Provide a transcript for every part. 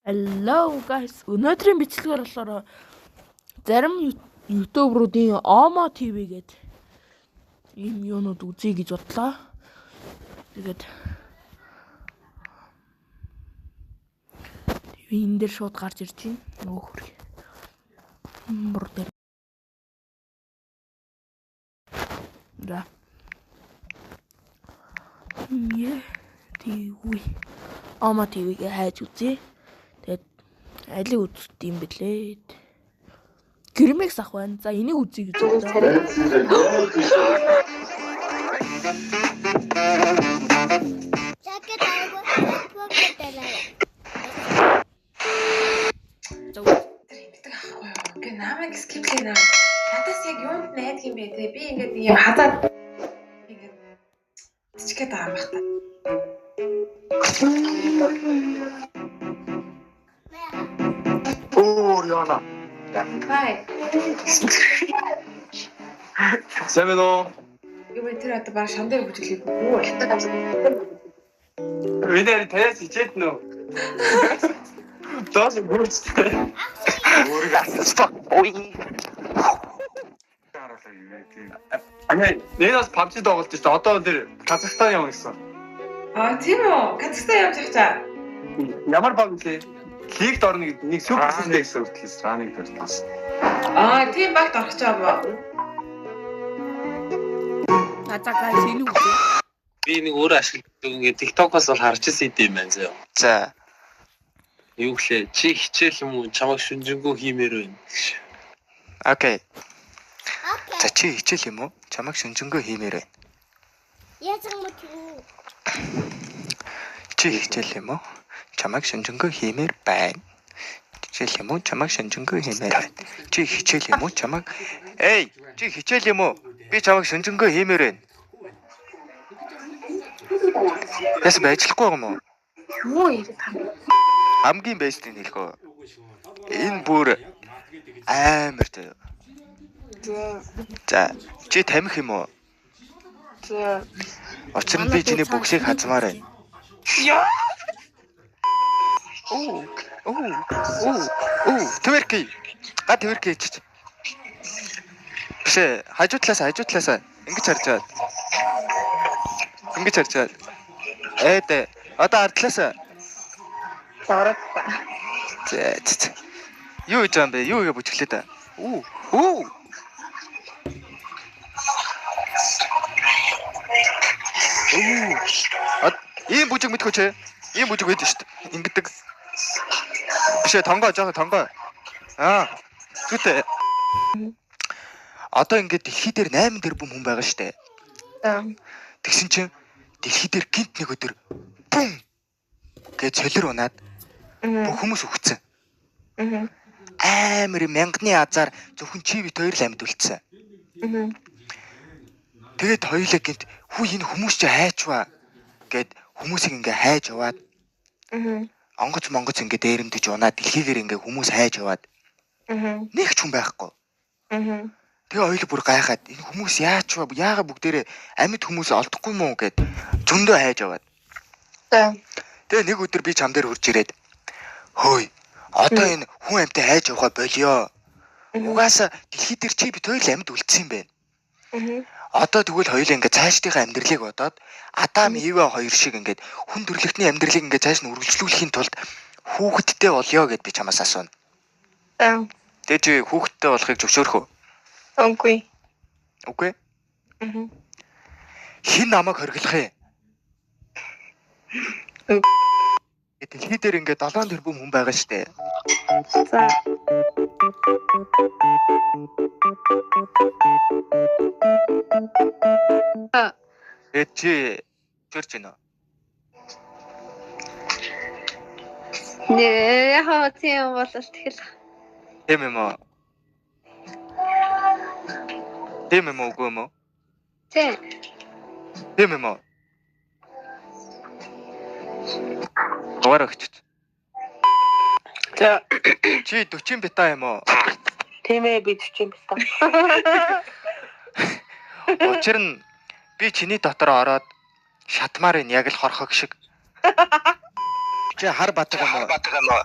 Hello guys. Өнөөдрийн бичлэгээр болохоор зарим YouTube-руудын Omo TV гээд ийм юунууд үзье гэж бодлоо. Тэгээд TV энэ дээр шууд гарч ирж байна. Нөгөө хөргий. Бүр дээр. Да. TV. Omo TV-гээ хайж үзье. Тэгээд алиг үзт юм бэлээ. Гэрмэкс ах байна. За энийг үзье гэж бодлоо. Гэ намайг скиплээ наа. Надаас яг юунд найдах юм бэ те? Би ингээд юм хазаад ингээд чичгээд байгаа юм бах та. Оо яна. Хай. Сэмэнэ. Юу вэ тэр одоо баг шамдэр бүжиглээ. Оо. Видээр тэс хичээд нөө. Тос бүрчтэй. Өөрийг асуусан. Ой. Ами нээс PUBG тоглож байсан. Одоо тэр Казахстан явна гэсэн. Тийм үү? Казахстан явж байгаа чаа. Ямар баг вэ? Лигт орно гэдэг нэг супер систем гэсэн үгтлээс раныг төрсөн. Тийм багт орох чаа боо. Цаацаа синүү үү? Би нэг өөр ашигладаг ингээд TikTok-оос бол харж ирсэн юм байна зөө. За. Юу гэлээ чи хичээл юм уу чамайг шүнжэнгөө хиймээр байна. Окей. За чи хичээл юм уу? Чамайг шүнжэнгөө хиймээр байна. Яаж юм бэ? Чи хичээл юм уу? Чамайг шүнжэнгөө хиймээр байна. Хичээл юм уу? Чамайг шүнжэнгөө хиймээр байна. Чи хичээл юм уу? Чамайг Эй, чи хичээл юм уу? Би чамайг шүнжэнгөө хиймээр байна. Яс байжлахгүй юм уу? Ой. Хамгийн бэстийг хэлэхөө. Энэ бүр амар тэ. За, чи тамхи юм уу? За. Учир нь би чиний бүгсийг хазмаар байна. Оо. Тверки. Тверки чич. Биш хажуу талаас ингэж харж байгаа. Ингэж харж байгаа. Дэ. Одоо ардлаас. Оротта. Зэ. Юу гэж юм бэ? Юу гэж бүжиглээ та. Оо. Ийм бүжиг мэдгүй ч. Ийм бүжиг байдаг шүү дээ. Ингэдэг. Бишээ тонгоо. Зүтэй. Одоо ингээд дэлхий дээр 8 тэрбум хүн байгаа шүү дээ. Тэгсэн чинь дэлхий дээр гинт нэг өдөр бум гэж солир унаад бүх хүмүүс үхсэн. Амар мянганы азар зөвхөн чи бит хоёр л амьд үлдсэн. Тэгээд хоёулаа гинт хүү энэ хүмүүс чи хайчваа гэд хүмүүсийг ингээ хайж яваад онгоц ингээ дээрэмдэж унаад дэлхийгээр ингээ хүмүүс хайж яваад нэг ч хүн байхгүй. Тэгээ хоёул бүр гайхаад энэ хүмүүс яачваа яага бүгдээрээ амьд хүмүүс олдохгүй мó гэд зөндөө хайж яваад. Тэгээ нэг өдөр би чам дээр хурж ирээд хөөе одоо энэ хүн амьтаа хайж явахаа болио. Угаасаа дэлхий дээр чи бит хоёр л амьд үлдсэн юм байна. Одоо тэгвэл хоёул ингээ цаашдынхаа амьдралыг бодоод Адам Ива хоёр шиг ингээд хүн төрлөختний амьдралыг ингээ цааш нь үргэлжлүүлэхийн тулд хүүхэдтэй болёо гэд би чамаас асууна. Тэгээ чи хүүхэдтэй болохыг зөвшөөрөх үү? Үгүй. Хин намайг хоригдлох юм. Дэлхий дээр ингээ 7 тэрбум хүн байгаа штэ. За. Чи чөрч гинэ. Нэ яа тийм бол тэгэл. Тийм юм уу? Үгүй юм уу? Тийм юм уу? Дугаар өгчт. За. Чи 40 бита юм уу? Тийм ээ би 40 бита. Учир нь би чиний дотор ороод шатмаар яг л хорхог шиг. Чи хар батг юм уу?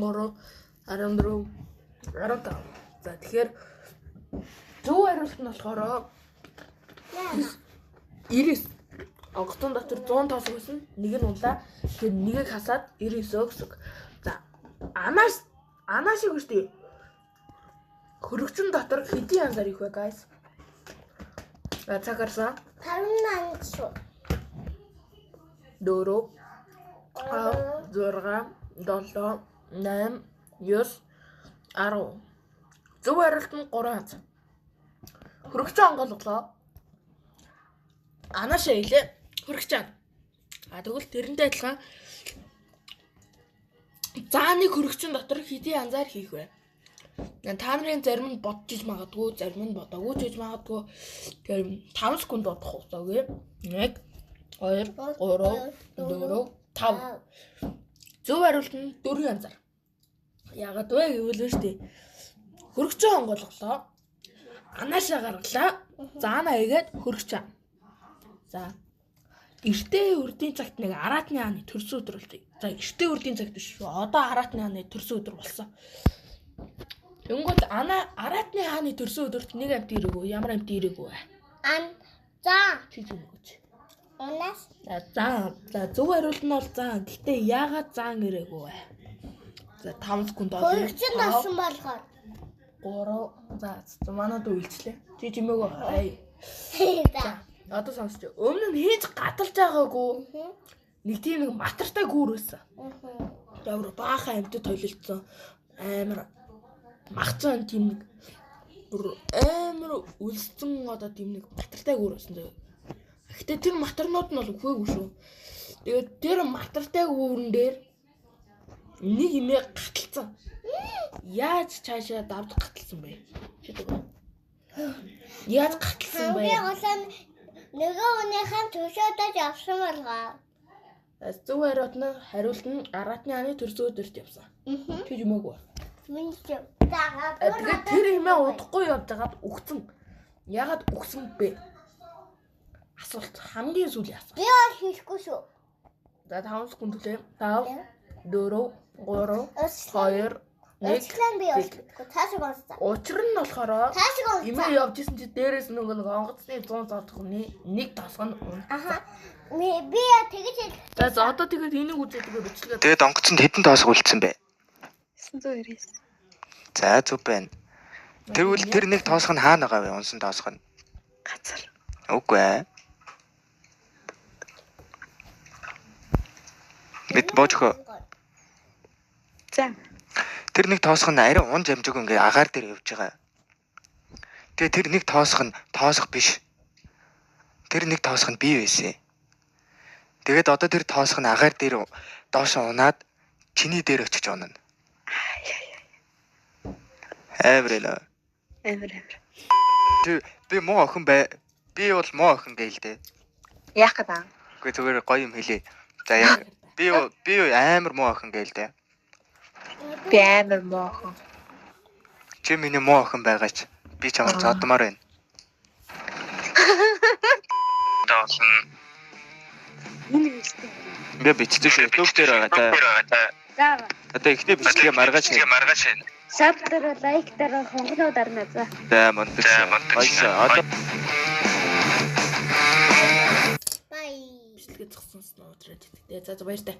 13, 14, 15. За тэгэхээр зөв хариулт нь болохоор 99. Онгоцон дотор 100 тоос өгсөн. Нэг нь улаа. Тэгэхээр нэгийг хасаад 99 гэсэн. За анаа шиг үстэй. Хөрөгчөн дотор хэдийн янзаар их вэ, guys? За цагаарсан. 58 шүү. 4 6 7 8 9 10. Зөв хариулт нь 3 янз. Хөрөгчөн онголглоо. Анаашаа илээ. Хөрөгчөн. Тэгвэл тэрнтэй адилхан зааны хөрөгчөн дотор хэдийн янзаар хийх вэ? Та нарын зарим нь бодож магадгүй, зарим нь бодоогүй ч гэж магадгүй. Тэгэхээр 5 секунд бодох хугацаагүй. 1 2 3 4 5. Зөв хариулт нь 4 янзаар. Яагаад вэ гэвэл штий. Хөрөгчөн онголглоо. Анаашаа гаргалаа. Заана игээд хөрөгчөн. За. Эртээ үрдийн цагт нэг араатны хааны төрсөн өдөр болтой. За эртээ үрдийн цагт биш шүү. Одоо араатны хааны төрсөн өдөр болсон. Тэнгүүт араатны хааны төрсөн өдөрт нэг амт ирээгүй. Ямар амт ирээгүй вэ? За. Чи зүг өгөөч. Унаас. За зөв хариулт нь бол заа. Гэхдээ яагаад заан ирээгүй вэ? За 5 секунд болоо. Хөрөгчөнд олсон болохоор. 3. За манад үйлчлээ. Чи чимээгөө. За. Одоо сонсч. Өмнө нь хийж гадалж байгаагүй. Нэг тийм нэг матартай гүүр байсан. Явр баахан амьтад толилдсон. Амар махцсан тийм нэг амар үлссэн одоо тийм нэг матартай гүүр байсан заяа. Гэхдээ тэр матарнууд нь бол үхээгүй шүү. Тэгээд тэр матартай гүүрэн дээр нэг имээ гаталцсан. Яаж цаашаа давж гаталсан бэ? Яаж гаталсан бэ? Нөгөө хүнийхэн төшөөдөж явсан болгоо. Зөв хариулт нь араатны хааны төрсөн өдөрт явсан. Чи юмаагүй. Тэгээд тэр имээ удахгүй явж байгаад үхсэн. Ягаад үхсэн бэ? Асуулт хамгийн сүүлийн асуулт. Би бол хийхгүй шүү. За 5 секунд үлээ. 5 4 3 2 Өчигдөр би явахгүй. Таашиг онцсон. Учир нь болохоор Таашиг онцсон. имээ явж исэн чи дээрээс нөгөө нэг онгоцны 100 зоодохны нэг тосгоно. Аха. Би тэгэж хэл. За одоо тэгээд энийг үзээдгээ бичлээ. Тэгээд онгоцонд хэдэн тоос үлдсэн бэ? 999. За зүг байна. Тэгвэл тэр нэг тоосох нь хаана байгаа вэ? Унсан тоосох нь. Газар. Үгүй ээ. Бид боожхоо. За. Тэр нэг тоосох нь арай унж амжиг ингээ агаар дээр явж байгаа. Тэгээ тэр нэг тоосох нь тоосох биш. Тэр нэг тоосох нь бий байсан. Тэгээд одоо тэр тоосох нь агаар дээр доош унаад чиний дээр очиж унана. Эврэлэ. Би муу охин бай. Би бол муу охин гээл дээ. Яах гэдэг аа? Үгүй зүгээр гоё юм хэлээ. За яа. Би амар муу охин гээл дээ. Би амар моохон. Чи миний муу охин байгаач. Би чамд зодмоор байна. Тоосон. Би бичдэг шүү. YouTube дээр байгаа та. За. Одоо ихний бичлэгээ маргааш байна. Сабтар лайк дараа хонхноо дарна за. За монтаж. Одоо Бай. бичлэгээ зогссон сноо өдрөө. За баяртай.